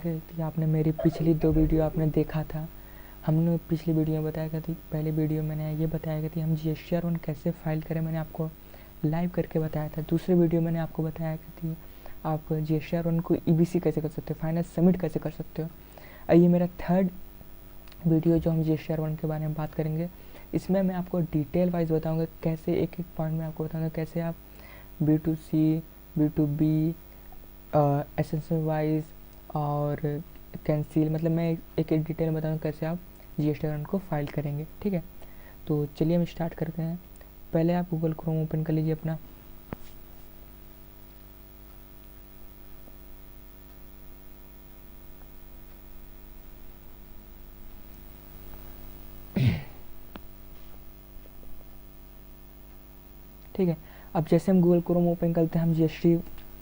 कि आपने मेरी पिछली 2 वीडियो आपने देखा था। हमने पिछली वीडियो में बताया थी, पहली वीडियो मैंने ये बताया कि हम GSTR1 कैसे फाइल करें, मैंने आपको लाइव करके बताया था। दूसरी वीडियो मैंने आपको बताया कि आप GSTR1 को EBC कैसे कर सकते हो, फाइनल सबमिट कैसे कर सकते हो। ये मेरा थर्ड वीडियो जो हम GSTR1 के बारे में बात करेंगे। इसमें मैं आपको डिटेल वाइज बताऊँगा कैसे, एक एक पॉइंट में आपको बताऊँगा कैसे आप B2C, B2B, एसेंशियल वाइज और कैंसिल, मतलब मैं एक एक डिटेल में बताऊँगा कैसे आप GSTR1 को फाइल करेंगे। ठीक है, तो चलिए हम स्टार्ट करते हैं। पहले आप गूगल क्रोम ओपन कर लीजिए अपना। ठीक है, अब जैसे हम गूगल क्रोम ओपन करते हैं हम GST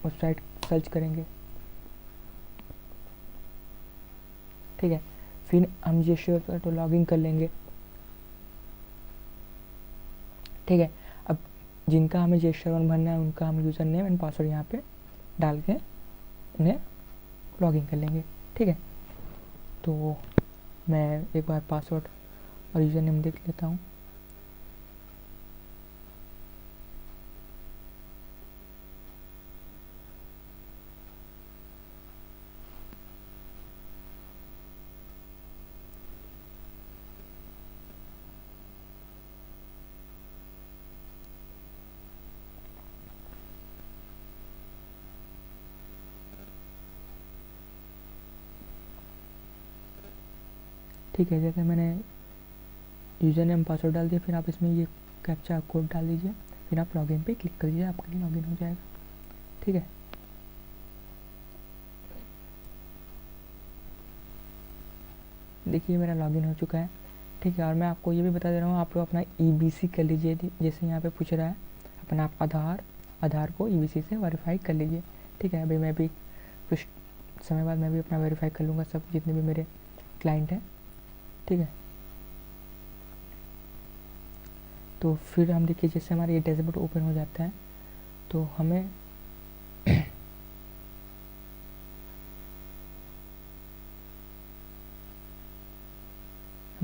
वेबसाइट सर्च करेंगे। ठीक है, फिर हम GST वेबसाइट को लॉगिन कर लेंगे। ठीक है, अब जिनका हमें GSTR1 भरना है उनका हम यूज़र नेम एंड पासवर्ड यहाँ पे डाल के उन्हें लॉगिन कर लेंगे। ठीक है, तो मैं एक बार पासवर्ड और यूज़र नेम देख लेता हूँ। ठीक है, जैसे मैंने यूज़र नेम पासवर्ड डाल दिया, फिर आप इसमें ये कैप्चा कोड डाल दीजिए, फिर आप लॉगिन पे क्लिक कर दीजिए, आपके लिए लॉगिन हो जाएगा। ठीक है, देखिए मेरा लॉगिन हो चुका है। ठीक है, और मैं आपको ये भी बता दे रहा हूँ, आप लोग अपना EBC कर लीजिए, जैसे यहाँ पे पूछ रहा है अपना आप आधार को EBC से वेरीफाई कर लीजिए। ठीक है, अभी मैं भी कुछ समय बाद मैं भी अपना वेरीफाई कर लूँगा, सब जितने भी मेरे क्लाइंट हैं। ठीक है, तो फिर हम देखिए जैसे हमारा ये डैशबोर्ड ओपन हो जाता है तो हमें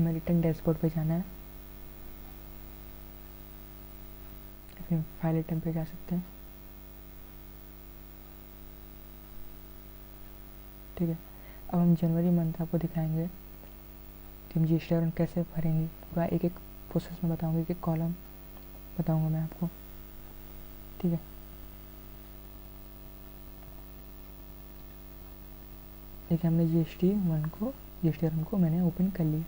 रिटर्न डैशबोर्ड पे जाना है, फिर फाइल आइटम पे जा सकते हैं। ठीक है, अब हम जनवरी मंथ आपको दिखाएंगे कि हम GSTR1 कैसे भरेंगे, पूरा एक एक प्रोसेस में बताऊंगा, एक एक कॉलम बताऊंगा मैं आपको। ठीक है, देखिए हमने GSTR1 को मैंने ओपन कर लिया।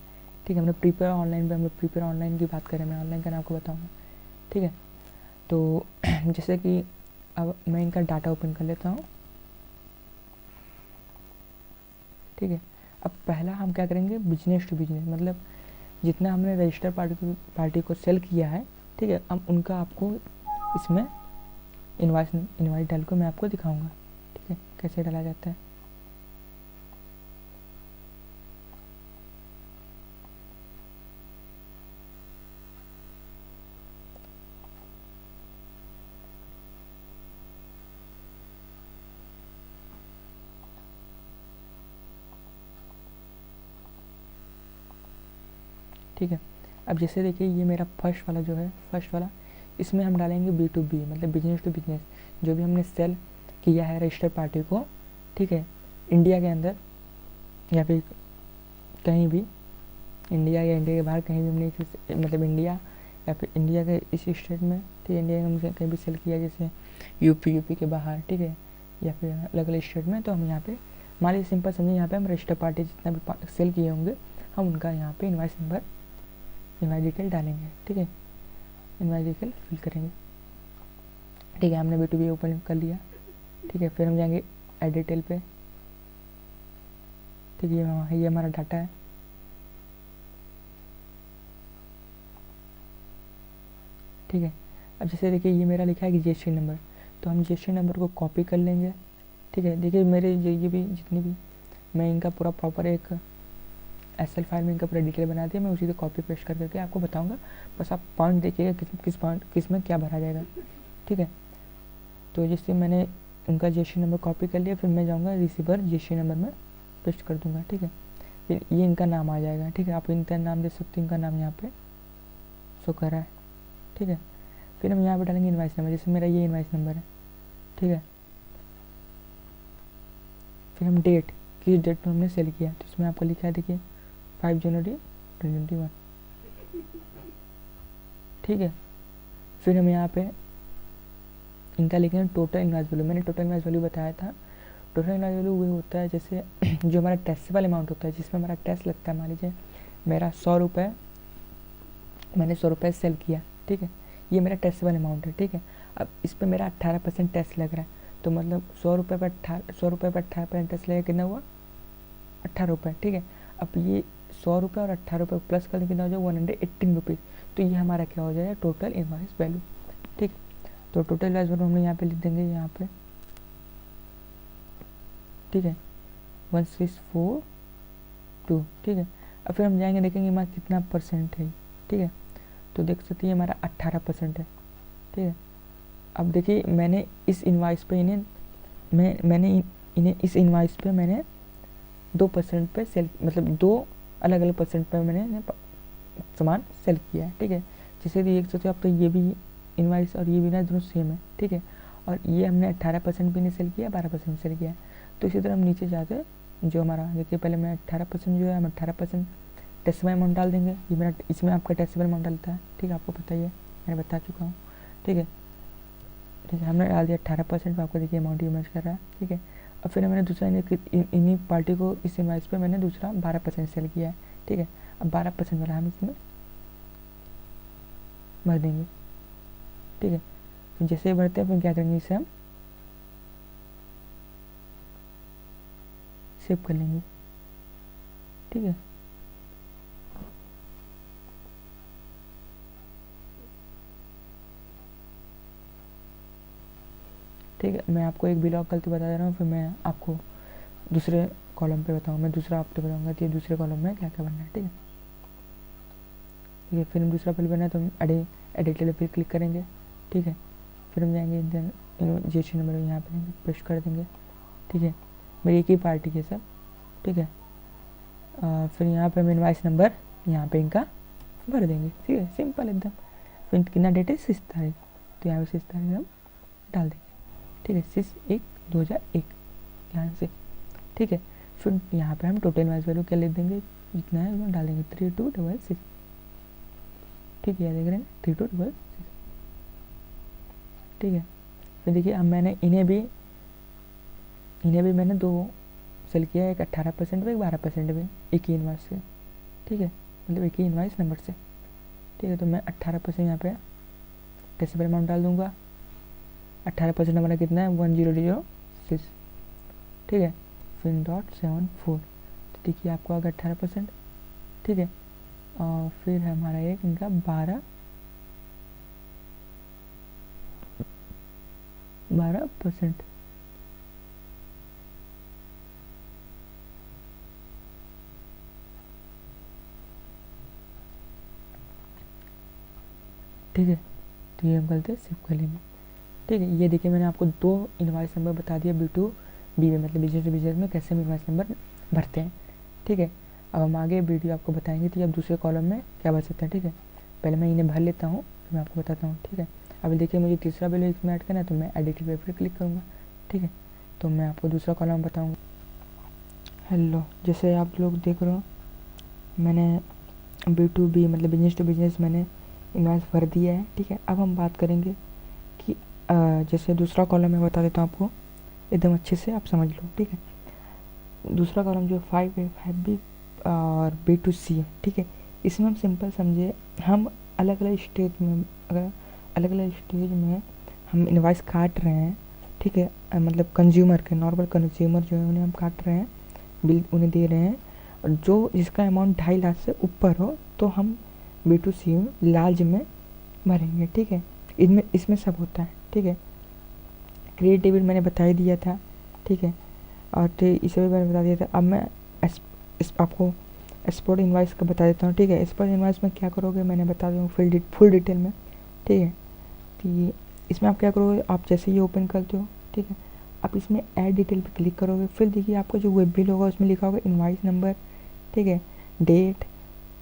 ठीक है, हमने प्रीपेयर ऑनलाइन पे, हम लोग प्रीपेयर ऑनलाइन की बात करें, मैं ऑनलाइन का नाम आपको बताऊँगा। ठीक है, तो जैसे कि अब मैं इनका डाटा ओपन कर लेता हूँ। ठीक है, अब पहला हम क्या करेंगे, बिजनेस टू बिजनेस, मतलब जितना हमने रजिस्टर पार्टी को सेल किया है। ठीक है, अब उनका आपको इसमें इनवाइस डाल को मैं आपको दिखाऊंगा। ठीक है, कैसे डाला जाता है। ठीक है, अब जैसे देखिए ये मेरा फर्स्ट वाला जो है, फर्स्ट वाला इसमें हम डालेंगे B2B, मतलब बिजनेस टू बिजनेस, जो भी हमने सेल किया है रजिस्टर पार्टी को। ठीक है, इंडिया के अंदर या फिर कहीं भी, इंडिया या इंडिया के बाहर कहीं भी हमने, मतलब इंडिया या फिर इंडिया के इस स्टेट में, ठीक है, इंडिया में हमने कहीं भी सेल किया, जैसे यूपी के बाहर। ठीक है, या फिर अलग अलग स्टेट में, तो हम यहाँ पे मान लीजिए सिंपल समझिए, यहाँ पे हम रजिस्टर पार्टी जितना भी सेल किए होंगे हम उनका यहाँ पे इनवाइस नंबर, इनवाइस डिटेल डालेंगे। ठीक है, इनवाइस डिटेल फिल करेंगे। ठीक है, हमने B2B ओपन कर लिया। ठीक है, फिर हम जाएंगे एड डिटेल पे। ठीक है, ये हमारा डाटा है। ठीक है, अब जैसे देखिए ये मेरा लिखा है कि GST नंबर, तो हम GST नंबर को कॉपी कर लेंगे। ठीक है, देखिए मेरे ये भी जितनी भी, मैं इनका पूरा प्रॉपर एक एक्सेल फाइल में इनका पूरा डिटेल बना दिया, मैं उसी से कॉपी पेस्ट कर करके आपको बताऊंगा। बस आप पॉइंट देखिएगा किस पॉइंट किस में क्या भरा जाएगा। ठीक है, तो जैसे मैंने उनका GST नंबर कॉपी कर लिया, फिर मैं जाऊँगा रिसीवर GST नंबर में पेस्ट कर दूंगा, ठीक है। फिर ये इनका नाम आ जाएगा, ठीक है। आप इनका नाम दे सकते हो, इनका नाम यहाँ पे शो कर रहा है, ठीक है। फिर हम यहाँ पे डालेंगे इनवाइस नंबर, जैसे मेरा ये इनवाइस नंबर है, ठीक है। फिर हम डेट, किस डेट में हमने सेल किया, तो इसमें आपको लिखा है देखिए 5 जनवरी 2021, ठीक है। फिर हम यहाँ पे इनका लिखेंगे टोटल इनवाइस वैल्यू। मैंने टोटल इनवाइस वैल्यू बताया था। टोटल इनवाइस वैल्यू वो होता है जैसे जो हमारा टैक्सेबल अमाउंट होता है, जिसमें हमारा टैक्स लगता है। मान लीजिए मेरा 100 रुपये, मैंने 100 रुपये सेल किया, ठीक है। ये मेरा टैक्सेबल अमाउंट है, ठीक है। अब इस पर मेरा 18% टैक्स लग रहा है, तो मतलब 100 रुपये पर 18% टैक्स लगेगा, कितना हुआ 18 रुपये, ठीक है। अब ये 100 रुपये और 18 रुपये प्लस कर कितना हो जाएगा 118 रुपीज़। तो ये हमारा क्या हो जाएगा टोटल इनवाइस वैल्यू, ठीक। तो टोटल इनवाइस वैल्यू हम यहाँ पे लिख देंगे यहाँ पे, ठीक है 1642, ठीक है। अब फिर हम जाएंगे देखेंगे हमारा कितना परसेंट है, ठीक है। तो देख सकते हैं हमारा 18% है, ठीक है। अब देखिए मैंने इस इनवाइस पे मैंने इन्हें इस इनवाइस पे मैंने 2% पे सेल, मतलब 2 अलग अलग परसेंट पे मैंने सामान सेल किया है, ठीक है। जैसे देख सकते हो आप, तो ये भी इनवाइस और ये भी ना दोनों सेम है, ठीक है। और ये हमने 18% भी नहीं सेल किया, 12% सेल किया है। तो इसी तरह हम नीचे जाके जो हमारा देखिए, पहले मैं 18% जो है हम 18% टैक्सेबल अमाउंट डाल देंगे। ये मेरा, इसमें आपका टैक्सेबल अमाउंट डालता है, ठीक है, आपको पता ही है, मैंने बता चुका हूँ, ठीक है। ठीक है, हमने डाल दिया 18%, आपको देखिए अमाउंट ये मैच कर रहा है, ठीक है। अब फिर मैंने दूसरा इन्हीं पार्टी को इस इनवाइस पे मैंने दूसरा 12% सेल किया है, ठीक है। अब 12% वाला हम इसमें भर देंगे, ठीक है। तो जैसे ही भरते हैं फिर क्या करेंगे, इसे हम सेव कर लेंगे, ठीक है। ठीक है, मैं आपको एक ब्लॉक गलती बता दे रहा हूँ, फिर मैं आपको दूसरे कॉलम पे बताऊँ, मैं दूसरा आपको बताऊँगा कि दूसरे कॉलम में क्या क्या बनना है, ठीक है। ठीक है, फिर हम दूसरा बिल बनना है तो हम एडिट पे क्लिक करेंगे, ठीक है। फिर हम जाएंगे जीएसटी नंबर यहाँ पे पेस्ट कर देंगे, ठीक है। मेरी एक ही पार्टी है सब, ठीक है। फिर यहाँ पे हम इनवाइस नंबर यहाँ पे इनका भर देंगे, ठीक है, सिंपल एकदम। फिर कितना डेट है 6 तारीख, तो यहाँ पे 6 तारीख हम डाल देंगे, ठीक है, 6/1/2001 ध्यान से, ठीक है। फिर यहाँ पे हम टोटल इनवाइस वैल्यू क्या लिख देंगे, जितना है वो डाल देंगे 3266, ठीक है, देख रहे हैं 3266, ठीक है। फिर देखिए अब मैंने इन्हें भी मैंने 2 सेल किया है, एक 18% पे, एक 12% पे, एक ही इनवाइस से, ठीक है, मतलब एक ही इनवाइस नंबर से, ठीक है। तो मैं 18% यहाँ पे टैक्सेबल अमाउंट डाल दूंगा। 18% हमारा कितना है 1006, ठीक है। फिर .74, तो देखिए आपको आ गया 18%, ठीक है। और फिर हमारा एक इनका 12%, ठीक है। तो ये हम गलती सेव कर लेंगे, ठीक है। ये देखिए मैंने आपको 2 इनवाइस नंबर बता दिया B2B में, मतलब बिजनेस टू बिजनेस में कैसे हम इनवाइस नंबर भरते हैं, ठीक है। अब हम आगे वीडियो आपको बताएंगे कि आप दूसरे कॉलम में क्या भर सकते हैं, ठीक है। पहले मैं इन्हें भर लेता हूँ, फिर मैं आपको बताता हूँ, ठीक है। अभी देखिए मुझे तीसरा बिल इसमें ऐड करना है, तो मैं एडिट पे क्लिक करूँगा, ठीक है। तो मैं आपको दूसरा कॉलम बताऊँगा। हेलो, जैसे आप लोग देख रहे हो मैंने B2B मतलब बिजनेस टू बिजनेस मैंने इनवाइस भर दिया है, ठीक है। अब हम बात करेंगे कि जैसे दूसरा कॉलम मैं बता देता हूँ आपको, एकदम अच्छे से आप समझ लो, ठीक है। दूसरा कॉलम जो 5A 5B और B2C है, ठीक है। इसमें हम सिंपल समझे, हम अलग अलग स्टेज में, अगर अलग अलग स्टेज में हम इनवाइस काट रहे हैं, ठीक है, मतलब कंज्यूमर के, नॉर्मल कंज्यूमर जो है उन्हें हम काट रहे हैं, बिल उन्हें दे रहे हैं, और जो जिसका अमाउंट 2.5 लाख से ऊपर हो तो हम B2C में लार्ज में भरेंगे, ठीक है। इसमें सब होता है, ठीक है। क्रेडिट डेबिट मैंने बता ही दिया था, ठीक है, और इसे भी मैंने बता दिया था। अब मैं आपको एक्सपोर्ट इनवाइस का बता देता हूँ, ठीक है। एक्सपोर्ट इनवाइस में क्या करोगे मैंने बता दूँ फुल डिटेल में, ठीक है। तो इसमें आप क्या करोगे, आप जैसे ही ओपन करते हो, ठीक है, आप इसमें ऐड डिटेल पे क्लिक करोगे, फिर देखिए आपका जो वेब बिल होगा उसमें लिखा होगा इनवाइस नंबर, ठीक है, डेट,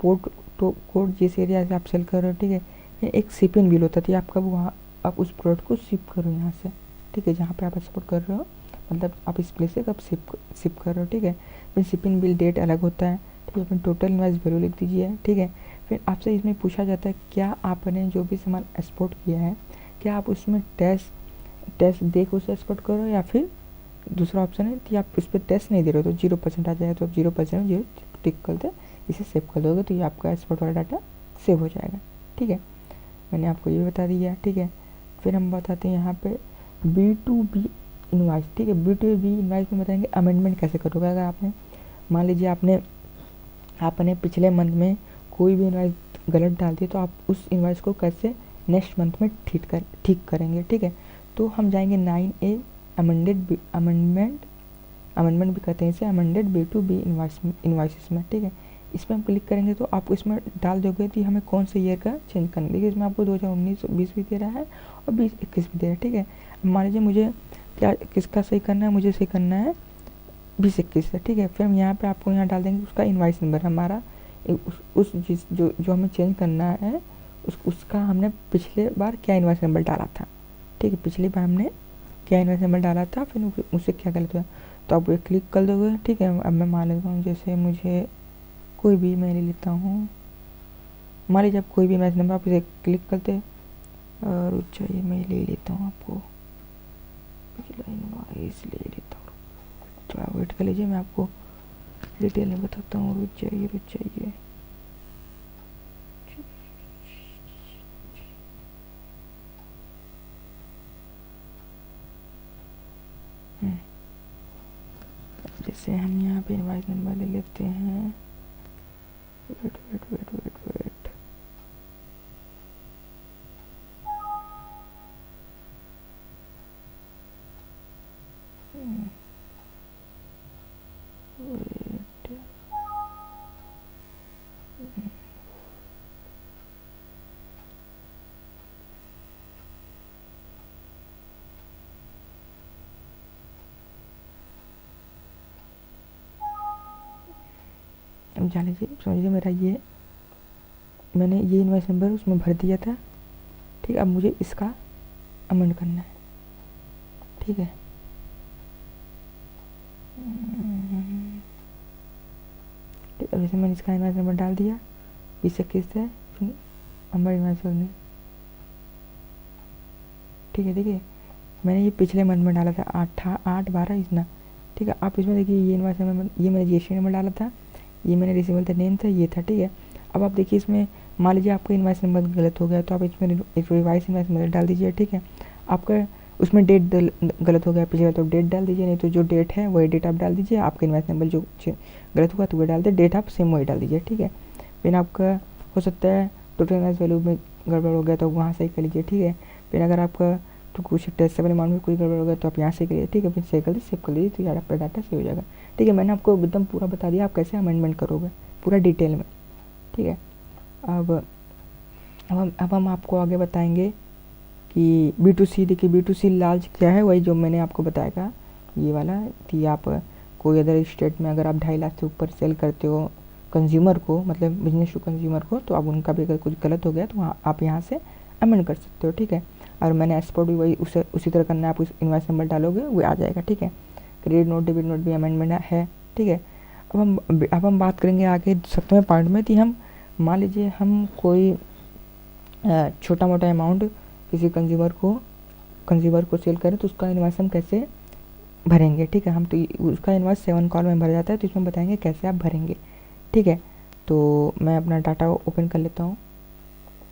पोर्ट तो कोड जिस एरिया से आप सेल कर रहे हो, ठीक है। फिर एक शिपिंग बिल होता है, आप कब वहाँ आप उस प्रोडक्ट को शिप करो यहाँ से, ठीक है, जहाँ पे आप एक्सपोर्ट कर रहे हो, मतलब आप इस प्लेस से कब शिप कर रहे हो, ठीक है। फिर शिपिंग बिल डेट अलग होता है, ठीक है। फिर टोटल इनवाइस वैल्यू लिख दीजिए, ठीक है। फिर आपसे इसमें पूछा जाता है क्या आपने जो भी सामान एक्सपोर्ट किया है, क्या आप उसमें टैक्स दे के उसे एक्सपोर्ट करो, या फिर दूसरा ऑप्शन है कि आप उस पर टैक्स नहीं दे रहे हो तो 0% आ जाएगा, तो आप 0% जीरो टिक कर दे, इसे सेव कर दोगे तो ये आपका एक्सपोर्ट वाला डाटा सेव हो जाएगा, ठीक है। मैंने आपको ये बता दिया, ठीक है। फिर हम बताते हैं यहाँ पे B2B इनवाइस, ठीक है। B2B इनवाइस में बताएंगे अमेंडमेंट कैसे करोगे। अगर आपने मान लीजिए आपने पिछले मंथ में कोई भी इनवाइस गलत डाल दी तो आप उस इनवाइस को कैसे नेक्स्ट मंथ में ठीक करेंगे, ठीक है। तो हम जाएंगे 9A अमेंडमेंट भी कहते हैं इसे, अमेंडेड B2B इनवाइसेस में, ठीक है। इसमें हम क्लिक करेंगे तो आपको इसमें डाल दोगे कि हमें कौन से ईयर का चेंज करना है। देखिए इसमें आपको 2019-20 भी दे रहा है और 2021 भी दे रहा है, ठीक है। मान लीजिए मुझे क्या किसका सही करना है, मुझे सही करना है 2021 है, ठीक है। फिर हम यहाँ पे आपको यहाँ डाल देंगे उसका इनवाइस नंबर हमारा, उस जिस जो हमें चेंज करना है उसका हमने पिछले बार क्या इनवाइस नंबर डाला था, ठीक है। पिछली बार हमने क्या इनवाइस नंबर डाला था, फिर उससे क्या गलत हुआ, तो आप ये क्लिक कर दोगे, ठीक है। अब मैं मान लेता हूँ जैसे मुझे कोई भी मैं ले लेता हूँ, मान लीजिए आप कोई भी इनवाइस नंबर आप इसे क्लिक करते और चाहिए मैं ले लेता हूँ, आपको पिछला इनवाइस ले लेता हूँ, थोड़ा वेट कर लीजिए, मैं आपको डिटेल में बताता हूँ। रुक जाइए जैसे हम यहाँ पे इनवाइस नंबर ले लेते हैं, वेट अब जान लीजिए, समझिए मेरा मैंने ये इनवाइस नंबर उसमें भर दिया था, ठीक। अब मुझे इसका अमेंड करना है, ठीक है। ठीक, अब जैसे मैंने इसका इनवाइस नंबर डाल दिया 2021 है, फिर नंबर इनवाइस करने, ठीक है। देखिए मैंने ये पिछले मंथ में डाला था 8/12 इतना, ठीक है। आप इसमें देखिए ये इनवाइस नंबर, ये मैंने जीएसटी नंबर डाला था, ये मैंने रिसीवेबल का नेम था, ये था, ठीक है। अब आप देखिए इसमें मान लीजिए आपका इनवाइस नंबर गलत हो गया तो आप इसमें एक रिवाइस इनवाइस नंबर डाल दीजिए, ठीक है। आपका उसमें डेट गलत हो गया पिछले, तो डेट डाल दीजिए, नहीं तो जो डेट है वही डेट आप डाल दीजिए। आपका इनवाइस नंबर जो गलत हुआ तो वही डाल दे, डेट आप सेम वही डाल दीजिए, ठीक है। फिर आपका हो सकता है टोटल इनवाइस वैल्यू में गड़बड़ हो गया तो वहाँ सही कर लीजिए, ठीक है। फिर अगर आपका तो कुछ टैक्सेबल अमाउंट में कोई गड़बड़ हो गया तो आप यहाँ से करिए, ठीक है। फिर सेव कर लीजिए तो यार आपका डाटा सेव हो जाएगा, ठीक है। मैंने आपको एकदम पूरा बता दिया आप कैसे अमेंडमेंट करोगे पूरा डिटेल में, ठीक है। अब हम आपको आगे बताएंगे कि B2C, देखिए B2C लार्ज क्या है, वही जो मैंने आपको बताया था ये वाला, कि आप कोई अदर स्टेट में अगर आप 2.5 लाख से ऊपर सेल करते हो कंज्यूमर को, मतलब बिजनेस टू कंज्यूमर को, तो अब उनका भी अगर कुछ गलत हो गया तो वहाँ आप यहाँ से अमेंड कर सकते हो, ठीक है। और मैंने एक्सपोर्ट भी वही उसी तरह करना है, आप उस इनवाइस नंबर डालोगे वो आ जाएगा, ठीक है। क्रेडिट नोट डेबिट नोट भी अमेंडमेंट है, ठीक है। अब हम बात करेंगे आगे 7वें पॉइंट में कि हम मान लीजिए हम कोई छोटा मोटा अमाउंट किसी कंज्यूमर को सेल करें तो उसका इनवाइस हम कैसे भरेंगे, ठीक है। हम तो उसका इनवाइस 7 कॉल में भर जाता है, तो इसमें बताएंगे कैसे आप भरेंगे, ठीक है। तो मैं अपना डाटा ओपन कर लेता हूँ,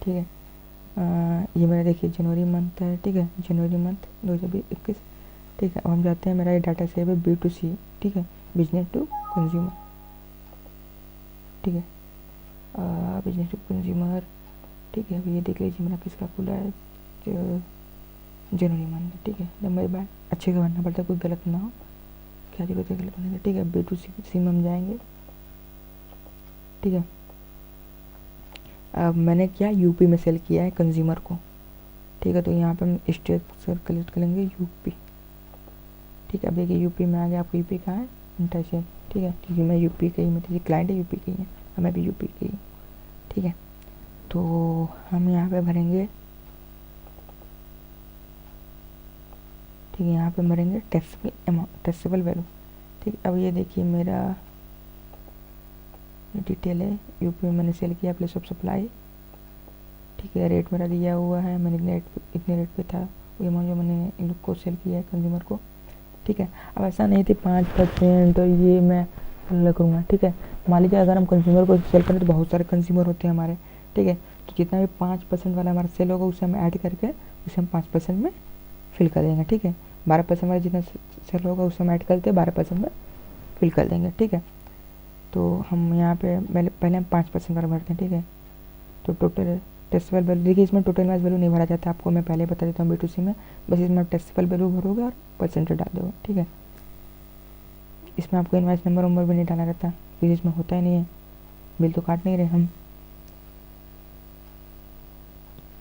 ठीक है। ये मेरा देखिए जनवरी मंथ है, ठीक है, जनवरी मंथ 2021, ठीक है। अब हम जाते हैं, मेरा ये डाटा सेव है B2C, ठीक है, बिजनेस टू कंज्यूमर, ठीक है, बिजनेस टू कंज्यूमर, ठीक है। अब ये देख लीजिए मेरा किसका खुला है, जनवरी मंथ, ठीक है। जब मेरी बात अच्छे से भरना पड़ता है, कोई गलत ना हो, क्या जरूरत है गलत होने की, ठीक है। B2C में हम जाएंगे, ठीक है। अब मैंने क्या यूपी में सेल किया है कंज्यूमर को, ठीक है। तो यहाँ पे हम स्टेट सेलेक्ट करेंगे यूपी, ठीक है। अब देखिए यूपी में आ गया, आपको यूपी कहाँ है, इंटर सेल, ठीक है, क्योंकि मैं यूपी का ही, मतलब क्लाइंट है यूपी की है, हमें भी यूपी की, ठीक है। तो हम यहाँ पे भरेंगे, ठीक है, यहाँ पे भरेंगे टैक्सेबल अमाउंट, टैक्सेबल वैल्यू, ठीक है। अब ये देखिए मेरा डिटेल है, यूपी में मैंने सेल किया प्लेस ऑफ सप्लाई, ठीक है, रेट मेरा दिया हुआ है, मैंने इतने रेट पे था वो अमाउंट जो मैंने इन लोग को सेल किया है कंज्यूमर को, ठीक है। अब ऐसा नहीं थी 5% और ये मैं अलग करूँगा, ठीक है। मान लीजिए अगर हम कंज्यूमर को सेल करें तो बहुत सारे कंज्यूमर होते हैं हमारे, ठीक है, तो जितना भी 5% वाला हमारा सेल होगा उसे हम ऐड करके उसे हम 5% में फिल कर देंगे, ठीक है। 12% वाला जितना सेल होगा उसे हम ऐड करते 12% में फिल कर देंगे, ठीक है। तो हम यहाँ पे पहले हम 5% वाला भरते हैं, ठीक है। तो टोटल टेस्टेबल वैल्यू, देखिए इसमें टोटल इनवाइस वैल्यू नहीं भरा जाता, आपको मैं पहले बता देता हूँ B2C में, बस इसमें टेस्टेबल वैल्यू भरोगे और परसेंटेज डाल दोगे, ठीक है। इसमें आपको इनवाइस नंबर वंबर भी नहीं डालना रहता, क्योंकि इसमें होता ही नहीं है, बिल तो काट नहीं रहे हम,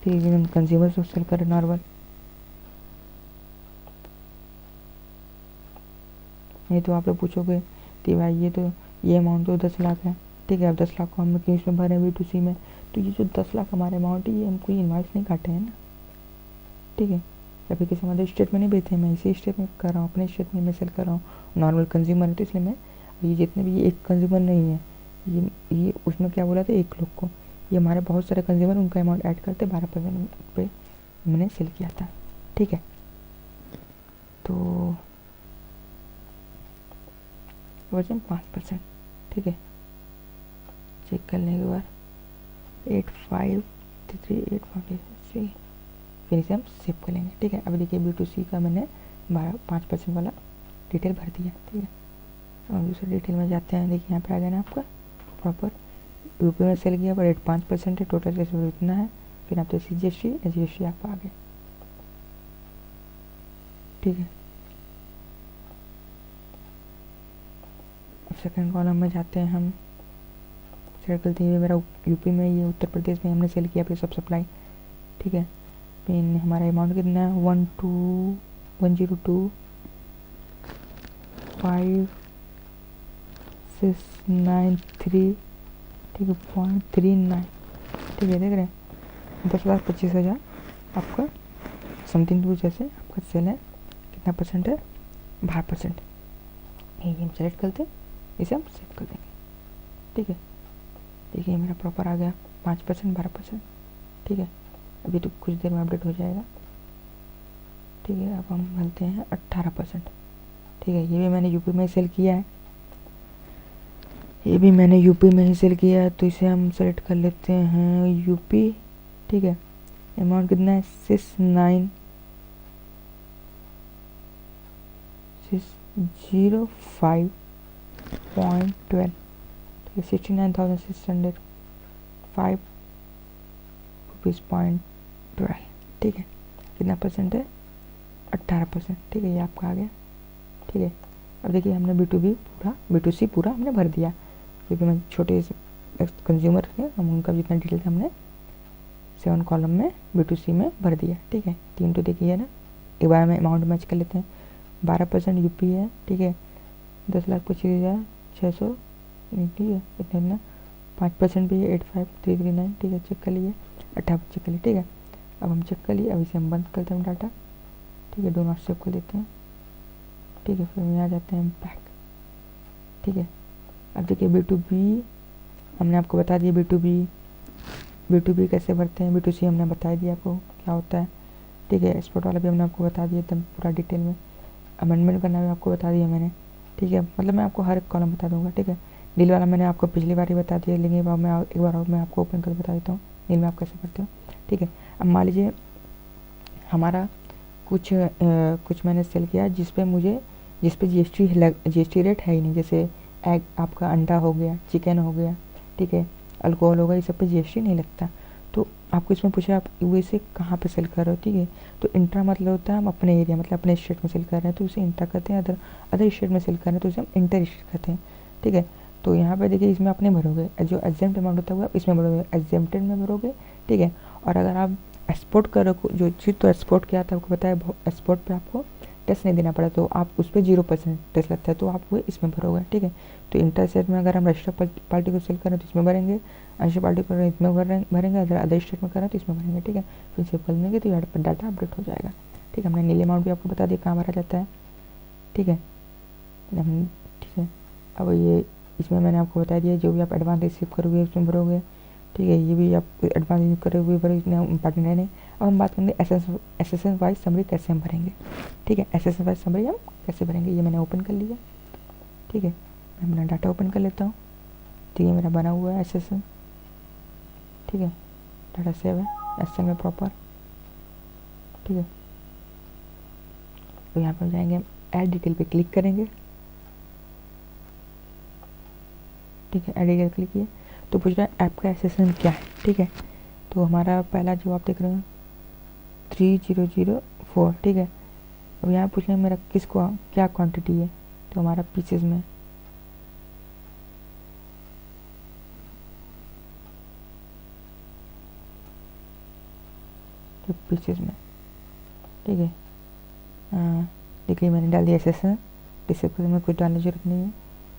ठीक है। हम कंज्यूमर से सेल करें नॉर्मल, नहीं तो आप लोग पूछोगे कि भाई ये अमाउंट तो 10 लाख है, ठीक है। अब 10 लाख को हम क्यों इसमें भरें B2C में, तो ये जो 10 लाख हमारे अमाउंट है ये हमको इनवाइस नहीं काटे हैं ना, ठीक है। या फिर किसी हमारे स्टेट में नहीं बेचे, मैं इसी स्टेट में कर रहा हूँ, अपने स्टेट में मैं सेल कर रहा हूँ, नॉर्मल कंज्यूमर है, तो इसलिए मैं ये जितने भी, ये एक कंज्यूमर नहीं है, ये उसमें क्या बोला था 1 लोग को, ये हमारे बहुत सारे कंज्यूमर, उनका अमाउंट ऐड करते 12% पे मैंने सेल किया था, ठीक है। तो वजन 5%, ठीक है। चेक करने के बाद 8533 फिर इसे हम सेव कर लेंगे, ठीक है। अब देखिए B2C का मैंने 5% वाला डिटेल भर दिया, ठीक है। अब दूसरे डिटेल में जाते हैं, देखिए यहाँ पे आ गया ना आपका प्रॉपर, यूपी में सेल किया पर रेट 5% है, टोटल कैसे इतना है, फिर आप तो GST आपका आ गया, ठीक है। अब सेकंड कॉलम में जाते हैं हम, सेलेक्ट करते हैं मेरा यूपी में, ये उत्तर प्रदेश में हमने सेल किया प्लेस ऑफ सप्लाई, ठीक है। पिन हमारा अमाउंट कितना है 102,102,5693, ठीक है, 0.39, ठीक है, देख रहे हैं 10,25,000 आपका समथिंग टू जैसे आपका सेल है, कितना परसेंट है 12%, यही हम सेलेक्ट करते हैं, इसे हम सेव कर देंगे, ठीक है। देखिए मेरा प्रॉपर आ गया 5% 12%, ठीक है। अभी तो कुछ देर में अपडेट हो जाएगा, ठीक है। अब हम भरते हैं 18%, ठीक है। ये भी मैंने यूपी में सेल किया है, ये भी मैंने यूपी में ही सेल किया है, तो इसे हम सेलेक्ट कर लेते हैं यूपी, ठीक है। अमाउंट कितना है 6,905.12, ठीक है, 69,605 रुपीज़ .12, ठीक है। कितना परसेंट है 18%, ठीक है, ये आपका आ गया, ठीक है। अब देखिए हमने B2C पूरा हमने भर दिया, क्योंकि मैं छोटे कंज्यूमर थे, हम उनका जितना डिटेल था हमने 7 कॉलम में B2C में भर दिया, ठीक है। 3 तो देखिए ना, एक बार में अमाउंट मैच कर लेते हैं, 12% यूपी है, ठीक है, 10,25,600, ठीक है, इतना 5% भी है 85,339, ठीक है, चेक कर लिए, 18 चेक कर लिए, ठीक है। अब हम चेक कर लिए, अब इसे हम बंद करते हैं डाटा, ठीक है, डू नॉट सेव कर देते हैं, ठीक है। फिर यहाँ आ जाते हैं बैक, ठीक है। अब देखिए B2B हमने आपको बता दिया, B2B कैसे भरते हैं, B2C हमने बता दिया आपको क्या होता है, ठीक है। एक्सपोर्ट वाला भी हमने आपको बता दिया एकदम पूरा डिटेल में, अमेंडमेंट करना भी आपको बता दिया मैंने, ठीक है। मतलब मैं आपको हर एक कॉलम बता दूंगा, ठीक है। डील वाला मैंने आपको पिछली बार ही बता दिया, लेकिन एक बार और मैं आपको ओपन करके बता देता हूँ डील में आप कैसे करते हो, ठीक है। अब मान लीजिए हमारा कुछ मैंने सेल किया जिस पे GST रेट है ही नहीं, जैसे एग आपका अंडा हो गया, चिकन हो गया, ठीक है, अल्कोहल होगा, ये सब पे GST नहीं लगता। तो आपको इसमें पूछा आप वैसे कहाँ पे सेल कर रहे हो, ठीक है। तो इंट्रा मतलब होता है हम अपने एरिया, मतलब अपने स्टेट में सेल कर रहे हैं तो उसे इंट्रा कहते हैं, अदर स्टेट में सेल कर रहे हैं तो उसे हम इंटर स्टेट कहते हैं, ठीक है। तो यहाँ पे देखिए इसमें अपने भरोगे, जो एग्जेम्प्ट अमाउंट होता है आप इसमें भरोगे, एग्जेम्प्टेड में भरोगे, ठीक है। और अगर आप एक्सपोर्ट कर रखो जो चीज़, तो एक्सपोर्ट क्या आता है आपको बताया, एक्सपोर्ट पे आपको टेस्ट नहीं देना पड़ा तो आप उस पर 0% टेस्ट लगता है, तो आप वो इसमें भरोगे, ठीक है। तो इंटर स्टेट में अगर हम रजिस्टर्ड पार्टी को सेल करें तो इसमें भरेंगे, अनरजिस्टर्ड पार्टी को इसमें भरेंगे, अगर अदर स्टेट में करें तो इसमें भरेंगे, ठीक है। फिर से खोल देंगे तो यहाँ पर डाटा अपडेट हो जाएगा, ठीक है। हमने नीले अमाउंट भी आपको बता दिया कहाँ भरा जाता है, ठीक है। ठीक है, अब ये इसमें मैंने आपको बता दिया जो भी आप एडवांस रिसीव करोगे उसमें भरोगे, ठीक है। ये भी आप एडवांस रिसीव करोगे भरोगे, इसमें इम्पॉर्टेंट है नहीं। अब हम बात करेंगे एसएसएन वाइज समरी कैसे हम भरेंगे, ठीक है। एसएसएन वाइज समरी हम कैसे भरेंगे, ये मैंने ओपन कर लिया, ठीक है। मैं अपना डाटा ओपन कर लेता हूँ, तो ये मेरा बना हुआ है एसएसएन, ठीक है। डाटा सेव है एक्सेल में प्रॉपर, ठीक है। तो यहाँ पर जाएंगे, हम ऐड डिटेल पे क्लिक करेंगे, ठीक है। ऐड डिटेल क्लिक किए तो पूछ रहा है ऐप का एसएसएन क्या है, ठीक है। तो हमारा पहला जो आप देख रहे हो 3004, ठीक है। अब यहाँ पूछ रहे हैं मेरा किसको क्या क्वांटिटी है, तो हमारा पीसेज में, तो पीसेज में, ठीक है। देखिए मैंने डाल दिया एसएसएन, डिस्क्रिप्शन में कुछ डालने की जरूरत नहीं है,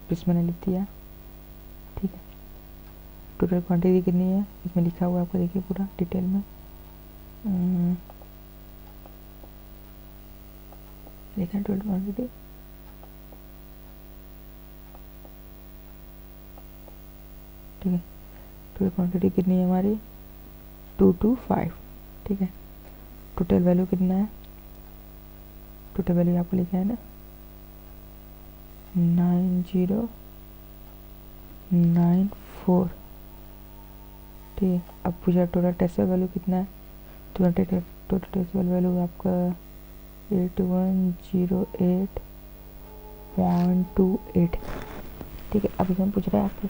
प्लीज मैंने लिख दिया, ठीक है। टोटल क्वांटिटी कितनी है इसमें लिखा हुआ है आपको, देखिए पूरा डिटेल में, लिखा है टोटल क्वांटिटी, ठीक है। टोटल क्वांटिटी कितनी है हमारी 225, ठीक है। टोटल वैल्यू कितना है, टोटल वैल्यू आपको लिखा है ना 9094, ठीक है। अब पूछा टोटल टेस्ट वैल्यू कितना है, तो टोटल टेस्ट वैल्यू आपका 8108.28, ठीक है। अब इसमें पूछ रहा है आपको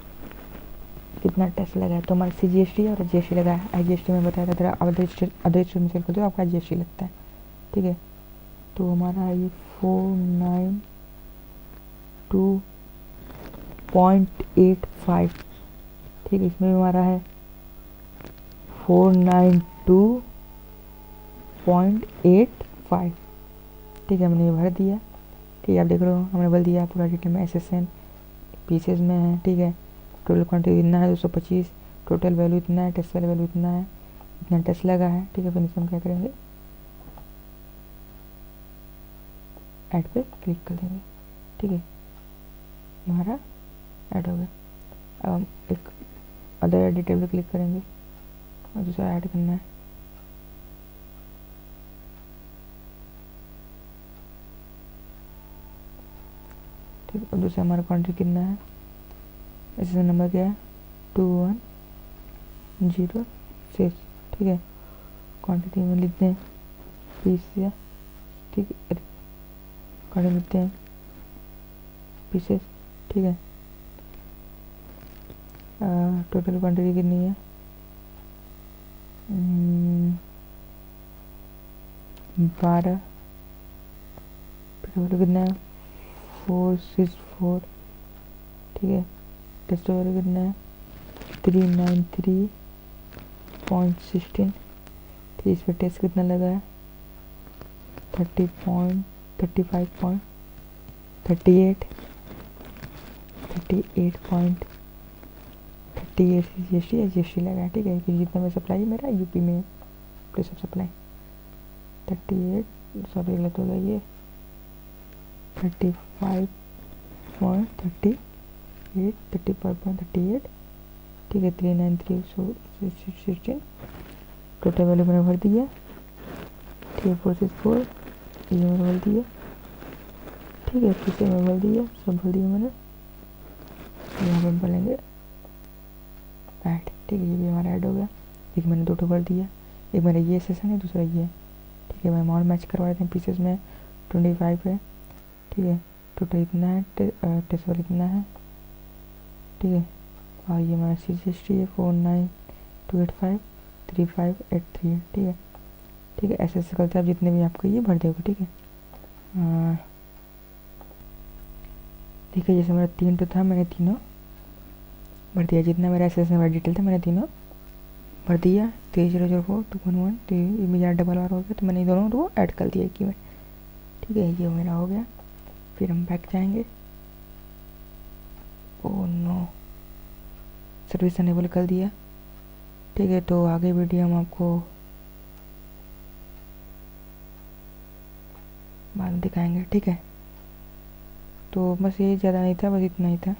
कितना टेस्ट लगा है, तो हमारा CGST और GST लगा है। IGST में बताया था तेरा अदर स्टेट में सेल करते हो आपका GST लगता है, ठीक है। तो हमारा ये 492.85, ठीक है। इसमें भी हमारा है 492.85, ठीक है। हमने ये भर दिया, ठीक है। आप देख रहे हो हमने भर दिया पूरा डिटेल में, एसएसएन पीसेज में है, ठीक है। टोटल क्वांटिटी इतना है 225, टोटल वैल्यू इतना है, टेस्ट वैल्यू इतना है, इतना टेस्ट लगा है, ठीक है। फिर इसमें हम क्या करेंगे, ऐड पे क्लिक कर देंगे, ठीक है। ये हमारा ऐड हो गया। अब हम एक अदर डिटेल पे क्लिक करेंगे और दूसरा ऐड करना है, ठीक है। और दूसरा हमारा क्वांटिटी कितना है, इसका नंबर क्या है 2106, ठीक है। क्वांटिटी में लिखते हैं पीस, ठीक है। क्वांटिटी लिखते हैं पीसेस, ठीक है। टोटल क्वांटिटी कितनी है 12, टोटल कितना है 464, ठीक है। टेस्ट वैल्यू कितना है 393.16, ठीक है। इस पर टेस्ट कितना लगा है 38.38 GST लगा है, ठीक है। फिर जितना में सप्लाई मेरा यूपी में प्लेस ऑफ सप्लाई 38, सॉरी गलत हो गया, ये 35.38, 35.38, ठीक है। 393.16 टोटल वैल्यू मैंने भर दिया, ठीक है। 464 ये मैंने भर दिया, ठीक है। फिर से मैं भर दिया, सब भर दिया मैंने। यहाँ पर बोलेंगे ऐड, ठीक है। ये भी हमारा ऐड हो गया, एक मैंने दो भर दिया, एक मेरा ये सेशन है, दूसरा ये, ठीक है। मैं अमाउंट मैच करवा देते हैं, पीसेस में 25 है, ठीक है। टोटल इतना है, टेस्ट वाला इतना है, ठीक है। और ये हमारा CGST है 492853583 है, ठीक है, ठीक है। ऐसे ऐसे करते आप जितने भी आपको ये भर दोगे, ठीक है। ठीक है, जैसे मेरा 3 तो था, मैंने तीनों भर दिया, जितना मेरा एस मेरा डिटेल था मैंने तीनों भर दिया। 3004 211, तो ये मेरा डबल आर हो गया, तो मैंने दोनों को ऐड कर दिया एक ही में, ठीक है, ये मेरा हो गया। फिर हम बैक जाएंगे। ओह नो, सर्विस अनेबल कर दिया। ठीक है, तो आगे वीडियो हम आपको बाद में दिखाएंगे। ठीक है, तो बस यही, ज़्यादा नहीं था, बस इतना ही था।